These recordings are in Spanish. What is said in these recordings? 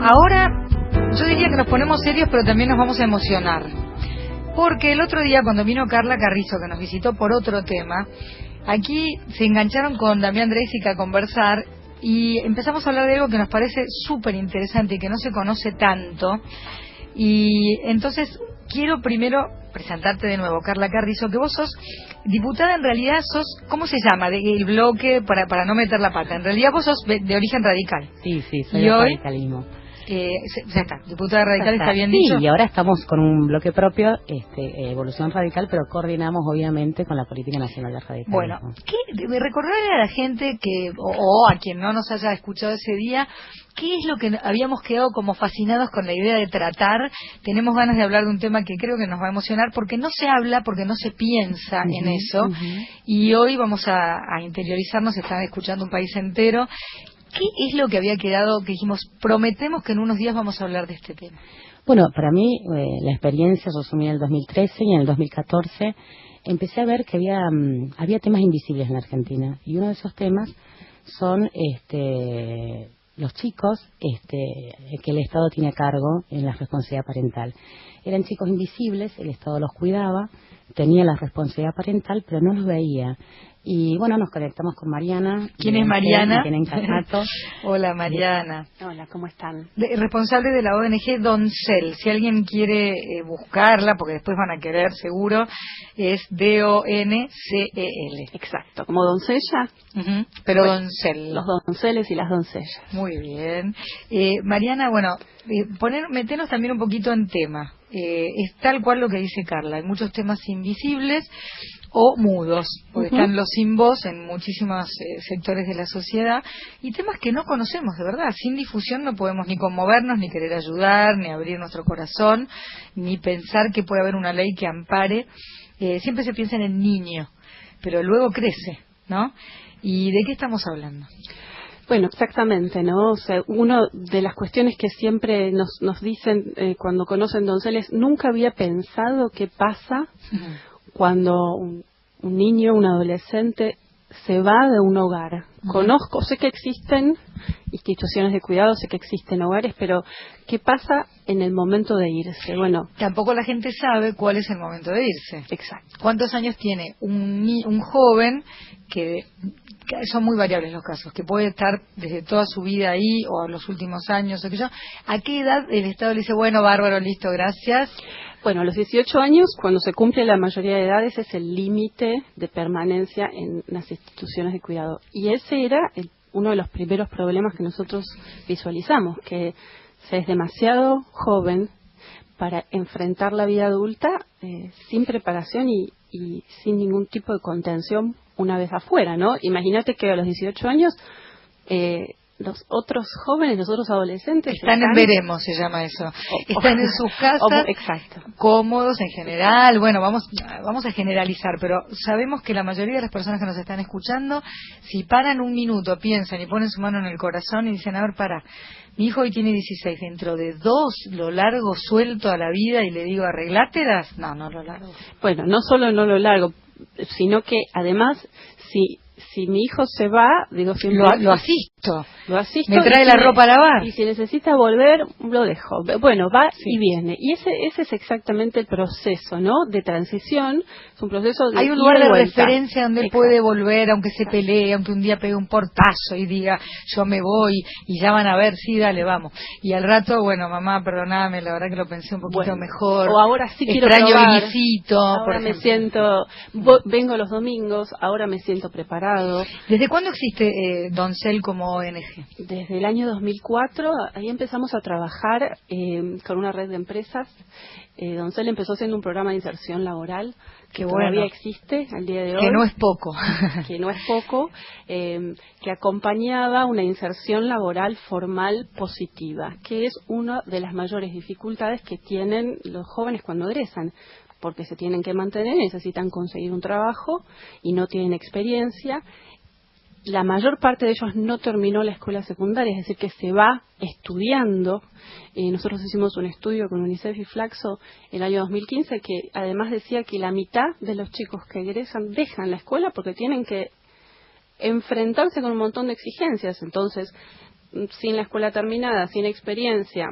ahora yo diría que nos ponemos serios, pero también nos vamos a emocionar. Porque el otro día, cuando vino Carla Carrizo, que nos visitó por otro tema, aquí se engancharon con Damián Dreisica a conversar y empezamos a hablar de algo que nos parece súper interesante y que no se conoce tanto. Y entonces quiero primero presentarte de nuevo, Carla Carrizo, que vos sos diputada, en realidad sos, ¿cómo se llama? El bloque, para no meter la pata. En realidad vos sos de origen radical. Sí, soy de radicalismo. Ya está, diputada radical, está bien dicho. Sí, y ahora estamos con un bloque propio, Evolución Radical, pero coordinamos obviamente con la Política Nacional de Radicalismo. Bueno, recordarle a la gente que, o a quien no nos haya escuchado ese día, ¿qué es lo que habíamos quedado como fascinados con la idea de tratar? Tenemos ganas de hablar de un tema que creo que nos va a emocionar, porque no se habla, porque no se piensa en eso, y hoy vamos a interiorizarnos, están escuchando un país entero. ¿Qué es lo que había quedado, que dijimos, prometemos que en unos días vamos a hablar de este tema? Bueno, para mí la experiencia se asumí en el 2013 y en el 2014 empecé a ver que había temas invisibles en la Argentina, y uno de esos temas son los chicos que el Estado tiene a cargo en la responsabilidad parental. Eran chicos invisibles, el Estado los cuidaba, tenía la responsabilidad parental, pero no los veía. Y bueno, nos conectamos con Mariana. ¿Quién es Mariana? Hola, Mariana. Hola, ¿cómo están? Responsable de la ONG Doncel. Si alguien quiere buscarla, porque después van a querer seguro, es Doncel. Exacto, como doncella. Pero bueno, Doncel. Los donceles y las doncellas. Muy bien. Mariana, bueno, meternos también un poquito en tema. Es tal cual lo que dice Carla. Hay muchos temas invisibles o mudos, porque están los sin voz en muchísimos sectores de la sociedad, y temas que no conocemos de verdad. Sin difusión no podemos ni conmovernos, ni querer ayudar, ni abrir nuestro corazón, ni pensar que puede haber una ley que ampare. Siempre se piensa en el niño, pero luego crece, ¿no? ¿Y de qué estamos hablando? Bueno, exactamente, ¿no? O sea, una de las cuestiones que siempre nos dicen cuando conocen donceles, nunca había pensado qué pasa cuando un niño, un adolescente se va de un hogar. Sé que existen instituciones de cuidado, sé que existen hogares, pero ¿qué pasa en el momento de irse? Bueno, tampoco la gente sabe cuál es el momento de irse. Exacto. ¿Cuántos años tiene un joven que son muy variables los casos, que puede estar desde toda su vida ahí o a los últimos años o qué yo? ¿A qué edad el Estado le dice, bueno, bárbaro, listo, gracias? Bueno, a los 18 años, cuando se cumple la mayoría de edades, es el límite de permanencia en las instituciones de cuidado. Y ese era uno de los primeros problemas que nosotros visualizamos, que se es demasiado joven para enfrentar la vida adulta sin preparación y sin ningún tipo de contención una vez afuera, ¿no? Imagínate que a los 18 años los otros jóvenes, los otros adolescentes están en veremos, se llama eso. Están en sus casas, cómodos en general. Bueno, vamos a generalizar, pero sabemos que la mayoría de las personas que nos están escuchando, si paran un minuto, piensan y ponen su mano en el corazón y dicen, a ver, mi hijo hoy tiene 16, dentro de 2 lo largo suelto a la vida y le digo, ¿arreglátelas? No lo largo. Bueno, no solo no lo largo, sino que además, si mi hijo se va, digo siempre, lo asisto. Me trae la ropa a lavar. Y si necesita volver, lo dejo. Bueno, va y viene. Y ese es exactamente el proceso, ¿no? De transición. Es un proceso de hay un lugar de referencia donde él puede volver, aunque se pelee, aunque un día pegue un portazo y diga, yo me voy, y ya van a ver, sí, dale, vamos. Y al rato, bueno, mamá, perdóname, la verdad que lo pensé un poquito mejor. O ahora sí quiero extraño probar. Y visito, ahora me siento, vengo los domingos, ahora me siento preparado. ¿Desde cuándo existe Doncel como ONG? Desde el año 2004, ahí empezamos a trabajar con una red de empresas. Doncel empezó siendo un programa de inserción laboral que todavía existe al día de hoy. Que no es poco. Que acompañaba una inserción laboral formal positiva, que es una de las mayores dificultades que tienen los jóvenes cuando egresan, porque se tienen que mantener, necesitan conseguir un trabajo y no tienen experiencia. La mayor parte de ellos no terminó la escuela secundaria, es decir, que se va estudiando. Nosotros hicimos un estudio con UNICEF y Flaxo en el año 2015 que además decía que la mitad de los chicos que egresan dejan la escuela porque tienen que enfrentarse con un montón de exigencias. Entonces, sin la escuela terminada, sin experiencia,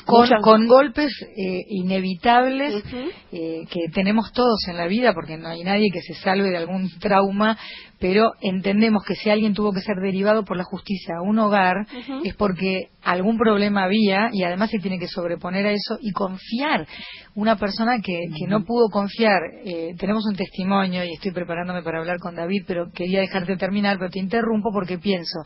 con golpes inevitables que tenemos todos en la vida, porque no hay nadie que se salve de algún trauma, pero entendemos que si alguien tuvo que ser derivado por la justicia a un hogar, es porque algún problema había, y además se tiene que sobreponer a eso y confiar. Una persona que no pudo confiar, tenemos un testimonio y estoy preparándome para hablar con David, pero quería dejarte terminar, pero te interrumpo porque pienso,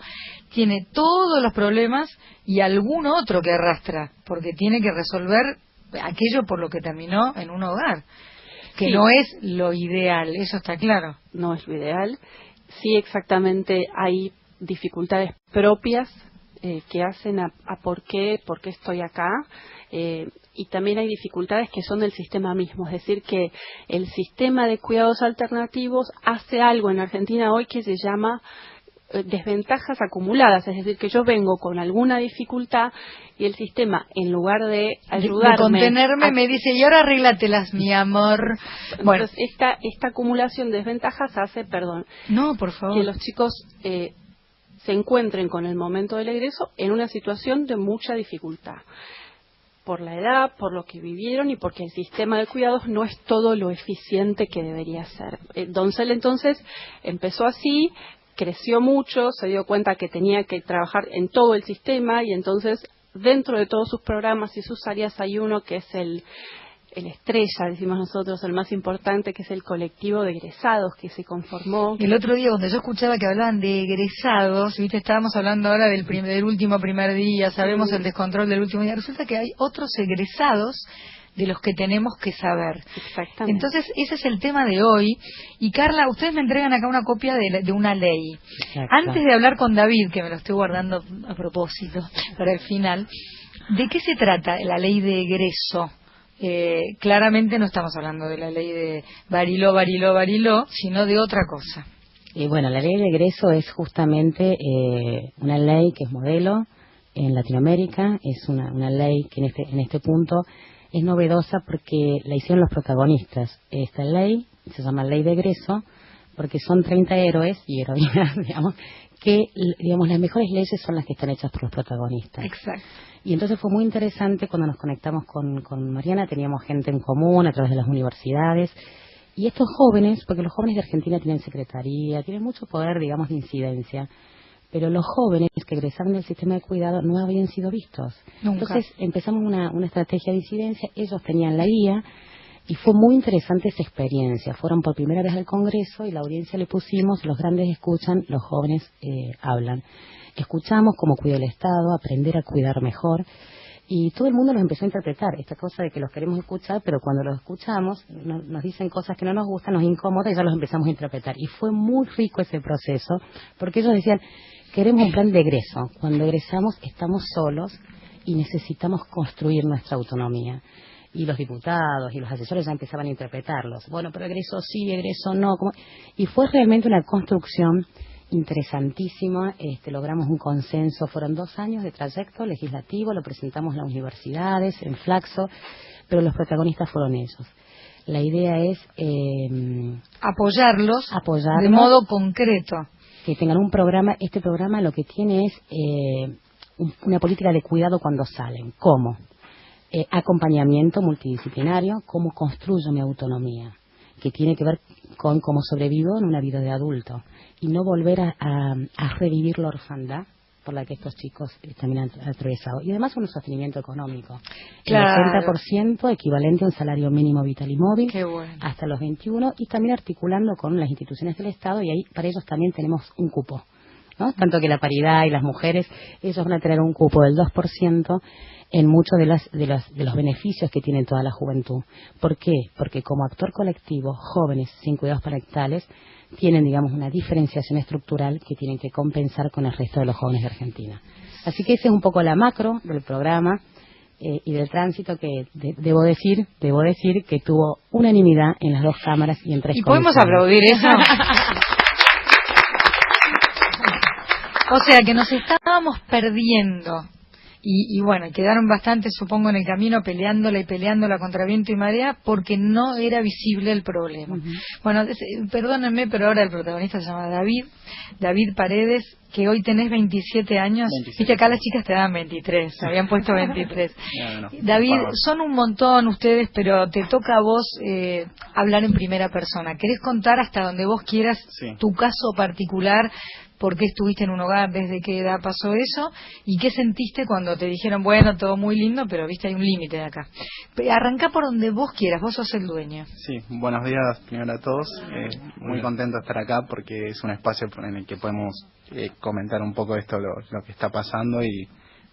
tiene todos los problemas y algún otro que arrastra, porque tiene que resolver aquello por lo que terminó en un hogar, que no es lo ideal, eso está claro. No es lo ideal. Sí, exactamente, hay dificultades propias que hacen a por qué estoy acá, y también hay dificultades que son del sistema mismo, es decir, que el sistema de cuidados alternativos hace algo en Argentina hoy que se llama desventajas acumuladas, es decir, que yo vengo con alguna dificultad y el sistema, en lugar de ayudarme, de contenerme, me dice, y ahora arréglatelas, mi amor. Bueno, entonces esta acumulación de desventajas hace, no, por favor, que los chicos se encuentren con el momento del egreso en una situación de mucha dificultad, por la edad, por lo que vivieron y porque el sistema de cuidados no es todo lo eficiente que debería ser. Doncel entonces empezó así, creció mucho, se dio cuenta que tenía que trabajar en todo el sistema y entonces dentro de todos sus programas y sus áreas hay uno que es el estrella, decimos nosotros, el más importante, que es el colectivo de egresados que se conformó. El otro día cuando yo escuchaba que hablaban de egresados, viste, estábamos hablando ahora del último primer día, sabemos el descontrol del último día, resulta que hay otros egresados de los que tenemos que saber. Exactamente. Entonces, ese es el tema de hoy. Y Carla, ustedes me entregan acá una copia de una ley. Exacto. Antes de hablar con David, que me lo estoy guardando a propósito para el final, ¿de qué se trata la ley de egreso? Claramente no estamos hablando de la ley de Bariló, sino de otra cosa. Y bueno, la ley de egreso es justamente una ley que es modelo en Latinoamérica, es una ley que en este punto es novedosa porque la hicieron los protagonistas. Esta ley se llama ley de egreso porque son 30 héroes y heroínas, digamos, que las mejores leyes son las que están hechas por los protagonistas. Exacto. Y entonces fue muy interesante cuando nos conectamos con Mariana, teníamos gente en común a través de las universidades, y estos jóvenes, porque los jóvenes de Argentina tienen secretaría, tienen mucho poder, digamos, de incidencia, pero los jóvenes que egresaron del sistema de cuidado no habían sido vistos. Nunca. Entonces empezamos una estrategia de incidencia, ellos tenían la guía, y fue muy interesante esa experiencia. Fueron por primera vez al Congreso y la audiencia le pusimos, los grandes escuchan, los jóvenes hablan. Escuchamos cómo cuida el Estado, aprender a cuidar mejor, y todo el mundo los empezó a interpretar, esta cosa de que los queremos escuchar, pero cuando los escuchamos nos dicen cosas que no nos gustan, nos incomoda y ya los empezamos a interpretar. Y fue muy rico ese proceso, porque ellos decían, queremos un plan de egreso. Cuando egresamos estamos solos y necesitamos construir nuestra autonomía. Y los diputados y los asesores ya empezaban a interpretarlos. Bueno, pero egreso sí, egreso no. Y fue realmente una construcción interesantísima. Logramos un consenso. Fueron 2 años de trayecto legislativo, lo presentamos en las universidades, en Flaxo, pero los protagonistas fueron ellos. La idea es apoyarlos de modo concreto. Que tengan un programa. Este programa lo que tiene es una política de cuidado cuando salen. ¿Cómo? Acompañamiento multidisciplinario, cómo construyo mi autonomía, que tiene que ver con cómo sobrevivo en una vida de adulto y no volver a revivir la orfandad por la que estos chicos también han atravesado. Y además un sostenimiento económico. Claro. El 80% equivalente a un salario mínimo vital y móvil. Qué bueno. Hasta los 21, y también articulando con las instituciones del Estado, y ahí para ellos también tenemos un cupo, ¿no? Tanto que la paridad y las mujeres, ellos van a tener un cupo del 2% en muchos de los beneficios que tiene toda la juventud. ¿Por qué? Porque como actor colectivo, jóvenes sin cuidados parentales tienen, digamos, una diferenciación estructural que tienen que compensar con el resto de los jóvenes de Argentina. Así que esa es un poco la macro del programa y del tránsito, que debo decir que tuvo unanimidad en las 2 cámaras y en 3 comisiones. ¿Y podemos aplaudir eso? O sea que nos estábamos perdiendo y bueno, quedaron bastante, supongo, en el camino peleándola contra viento y marea porque no era visible el problema. Bueno, perdónenme, pero ahora el protagonista se llama David Paredes, que hoy tenés 27 años. 27. Viste, acá las chicas te dan 23, habían puesto 23. No. David, son un montón ustedes, pero te toca a vos hablar en primera persona. ¿Querés contar hasta donde vos quieras tu caso particular? ¿Por qué estuviste en un hogar? ¿Desde qué edad pasó eso? ¿Y qué sentiste cuando te dijeron, bueno, todo muy lindo, pero viste, hay un límite de acá? Arrancá por donde vos quieras, vos sos el dueño. Sí, buenos días primero a todos. Muy contento de estar acá porque es un espacio en el que podemos comentar un poco esto, lo que está pasando y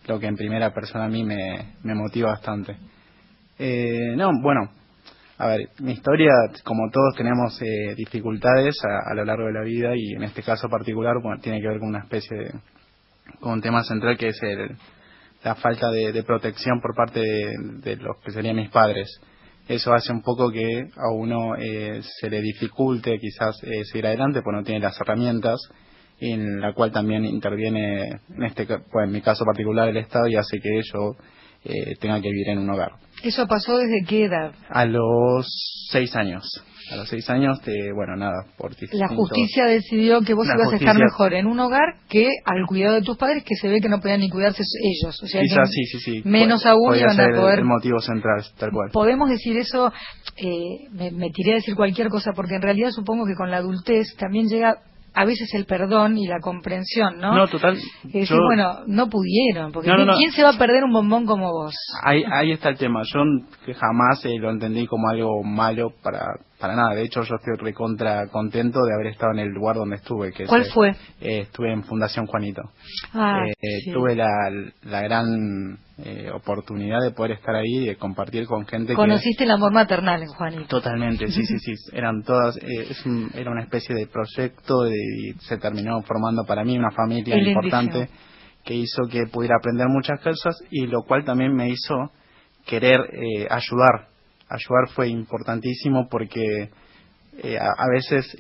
lo que en primera persona a mí me motiva bastante. A ver, mi historia, como todos tenemos dificultades a lo largo de la vida y en este caso particular, bueno, tiene que ver con una especie con un tema central que es la falta de protección por parte de los que serían mis padres. Eso hace un poco que a uno se le dificulte quizás seguir adelante porque no tiene las herramientas, en la cual también interviene, en mi caso particular, el Estado y hace que yo tenga que vivir en un hogar. ¿Eso pasó desde qué edad? A los 6 años. A los 6 años, por distintos... La justicia decidió que vos ibas a estar mejor en un hogar que al cuidado de tus padres, que se ve que no podían ni cuidarse ellos. O sea, quizás sí. Menos aún iban a poder... el motivo central, tal cual. Podemos decir eso, me tiré a decir cualquier cosa, porque en realidad supongo que con la adultez también llega a veces el perdón y la comprensión, ¿no? No, total. Bueno, no pudieron, porque ¿quién se va a perder un bombón como vos? Ahí está el tema. Yo que jamás lo entendí como algo malo para nada. De hecho, yo estoy recontra contento de haber estado en el lugar donde estuve. ¿Cuál fue? Estuve en Fundación Juanito. Sí. Tuve la gran oportunidad de poder estar ahí y de compartir con gente. ¿Conociste el amor maternal en Juanito? Totalmente, sí. Eran todas, era una especie de proyecto y se terminó formando para mí una familia importante que hizo que pudiera aprender muchas cosas y lo cual también me hizo querer ayudar. Ayudar fue importantísimo porque a veces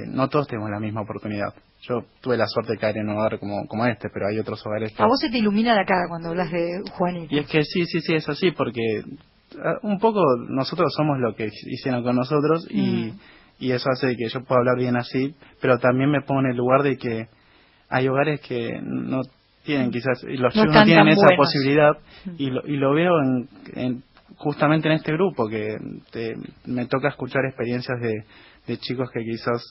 no todos tenemos la misma oportunidad. Yo tuve la suerte de caer en un hogar como este, pero hay otros hogares que... A vos se te ilumina la cara cuando hablas de Juanito. Y es que sí, es así, porque un poco nosotros somos lo que hicieron con nosotros y eso hace que yo pueda hablar bien así, pero también me pongo en el lugar de que hay hogares que no tienen quizás, los chicos no tienen esa posibilidad y lo veo justamente en este grupo, que me toca escuchar experiencias de chicos que quizás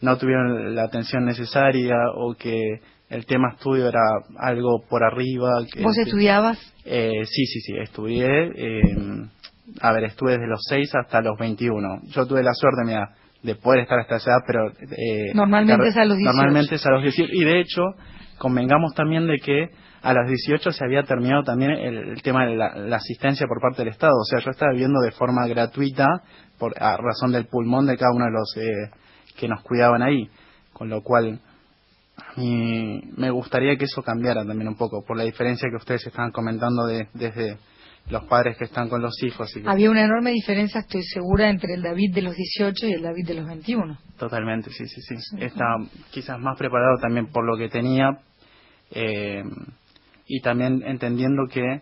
no tuvieron la atención necesaria o que el tema estudio era algo por arriba. ¿Vos estudiabas? Sí, estudié. Estuve desde los 6 hasta los 21. Yo tuve la suerte, de poder estar hasta esa edad, pero... normalmente es a los 18. Normalmente es a los 18. Y de hecho, convengamos también de que a los 18 se había terminado también el tema de la asistencia por parte del Estado. O sea, yo estaba viviendo de forma gratuita a razón del pulmón de cada uno de los que nos cuidaban ahí. Con lo cual, a mí me gustaría que eso cambiara también un poco, por la diferencia que ustedes estaban comentando desde los padres que están con los hijos. Había una enorme diferencia, estoy segura, entre el David de los 18 y el David de los 21. Totalmente, sí. Estaba quizás más preparado también por lo que tenía y también entendiendo que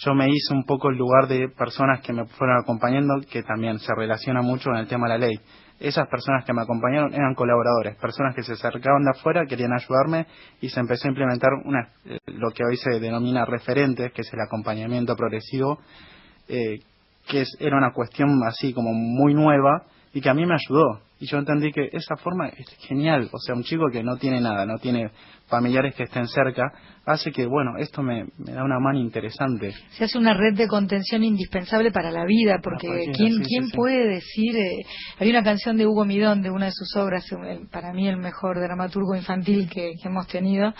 yo me hice un poco el lugar de personas que me fueron acompañando, que también se relaciona mucho con el tema de la ley. Esas personas que me acompañaron eran colaboradores, personas que se acercaban de afuera, querían ayudarme y se empezó a implementar lo que hoy se denomina referentes, que es el acompañamiento progresivo, era una cuestión así como muy nueva y que a mí me ayudó. Y yo entendí que esa forma es genial. O sea, un chico que no tiene nada, no tiene familiares que estén cerca, hace que, esto me da una mano interesante. Se hace una red de contención indispensable para la vida, porque ¿quién puede decir? Hay una canción de Hugo Midón, de una de sus obras, para mí el mejor dramaturgo infantil que hemos tenido,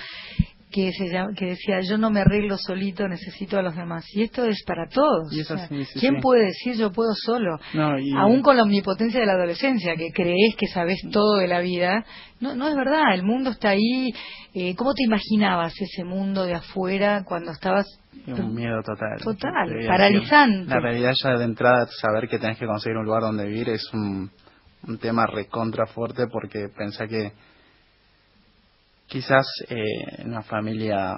que decía, yo no me arreglo solito, necesito a los demás. Y esto es para todos. ¿Quién puede decir yo puedo solo? Aún con la omnipotencia de la adolescencia, que crees que sabes todo de la vida, no es verdad, el mundo está ahí. ¿Cómo te imaginabas ese mundo de afuera cuando estabas? Un miedo total. Total, paralizante. La realidad ya de entrada, saber que tenés que conseguir un lugar donde vivir es un tema recontra fuerte, porque pensé que quizás en una familia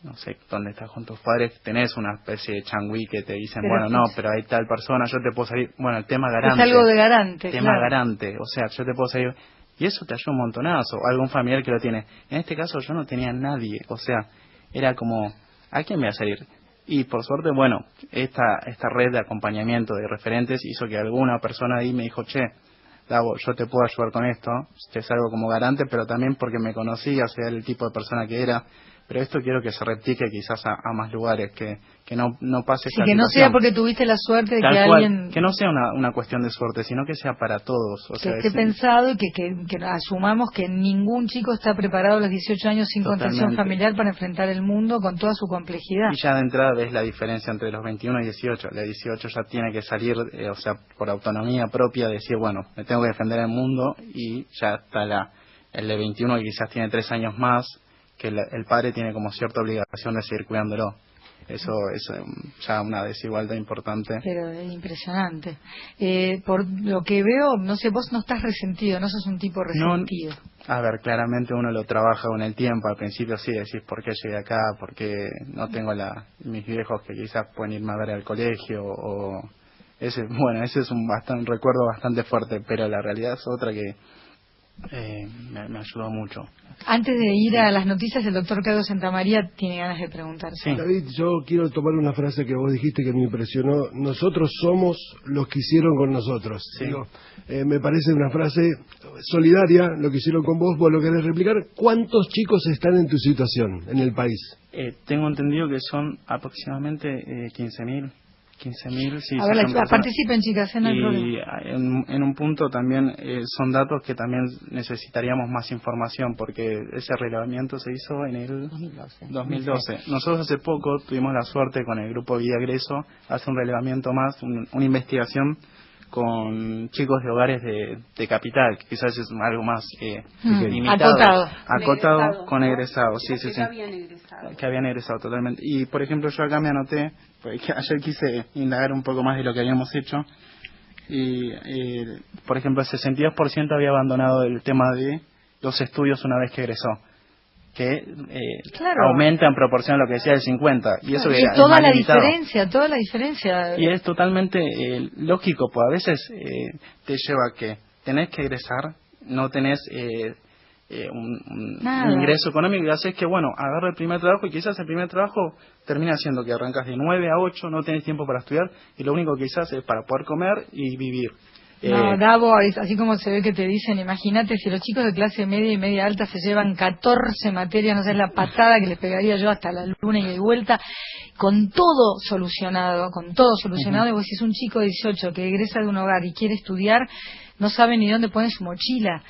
no sé, donde estás con tus padres, tenés una especie de changüí que te dicen, Pero bueno, no, pero hay tal persona, yo te puedo salir, bueno, el tema Es garante. algo de garante, Tema claro. garante, o sea, yo te puedo salir, y eso te ayuda un montonazo, o algún familiar que lo tiene. En este caso yo no tenía nadie, o sea, era como, ¿a quién me voy a salir? Y por suerte, bueno, esta red de acompañamiento de referentes hizo que alguna persona ahí me dijo, che, Davo, yo te puedo ayudar con esto, te salgo como garante, pero también porque me conocía, sea el tipo de persona que era, pero esto quiero que se replique quizás a más lugares, que no pase Sí, esta que no situación. sea porque tuviste la suerte de Tal que cual, alguien... que no sea una cuestión de suerte, sino que sea para todos. O que sea, esté pensado y que asumamos que ningún chico está preparado a los 18 años sin contención Totalmente. familiar para enfrentar el mundo con toda su complejidad. Y ya de entrada ves la diferencia entre los 21 y 18. La 18 ya tiene que salir, o sea, por autonomía propia, decir, bueno, me tengo que defender el mundo, y ya está el de 21 que quizás tiene 3 años más, que el padre tiene como cierta obligación de seguir cuidándolo. Eso es ya una desigualdad importante. Pero es impresionante. Por lo que veo, no sé, vos no estás resentido, no sos un tipo resentido. No, a ver, claramente uno lo trabaja con el tiempo. Al principio sí decís, ¿por qué llegué acá? ¿Por qué no tengo mis viejos que quizás pueden irme a ver al colegio? Ese es un recuerdo bastante fuerte, pero la realidad es otra que me ayudó mucho. Antes de ir a las noticias, el doctor Carlos Santamaría tiene ganas de preguntar. Sí. David, yo quiero tomar una frase que vos dijiste que me impresionó. Nosotros somos los que hicieron con nosotros. Sí. Digo, me parece una frase solidaria, lo que hicieron con vos. ¿Vos lo querés replicar? ¿Cuántos chicos están en tu situación en el país? Tengo entendido que son aproximadamente 15.000. 15.000, sí. A ver, participen, chicas, no hay problema. Y en un punto también son datos que también necesitaríamos más información, porque ese relevamiento se hizo en el 2012. Nosotros hace poco tuvimos la suerte con el grupo Vida Egreso hacer un relevamiento más, una investigación con chicos de hogares de capital, que quizás es algo más limitado, acotado con egresados, sí. Que habían egresado totalmente. Y por ejemplo, yo acá me anoté, porque ayer quise indagar un poco más de lo que habíamos hecho, y por ejemplo el 62% había abandonado el tema de los estudios una vez que egresó, que claro, aumenta en proporción a lo que decía el 50, y eso que es toda la diferencia. Y es totalmente lógico, pues a veces te lleva a que tenés que egresar, no tenés un ingreso económico, y haces que, bueno, agarra el primer trabajo, y quizás el primer trabajo termina siendo que arrancas de 9 a 8, no tenés tiempo para estudiar, y lo único que quizás es para poder comer y vivir. No, Davo, así como se ve que te dicen, imagínate si los chicos de clase media y media alta se llevan 14 materias, no sé, la patada que les pegaría yo hasta la luna y de vuelta, con todo solucionado, y vos si es un chico de 18 que egresa de un hogar y quiere estudiar, no sabe ni dónde pone su mochila.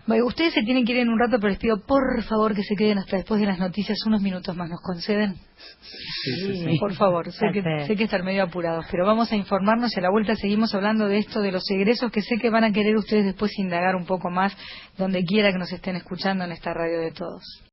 Bueno, ustedes se tienen que ir en un rato, pero les pido por favor que se queden hasta después de las noticias unos minutos más. ¿Nos conceden? Sí. Por favor, sé que están medio apurados, pero vamos a informarnos y a la vuelta seguimos hablando de esto, de los egresos, que sé que van a querer ustedes después indagar un poco más donde quiera que nos estén escuchando en esta radio de todos.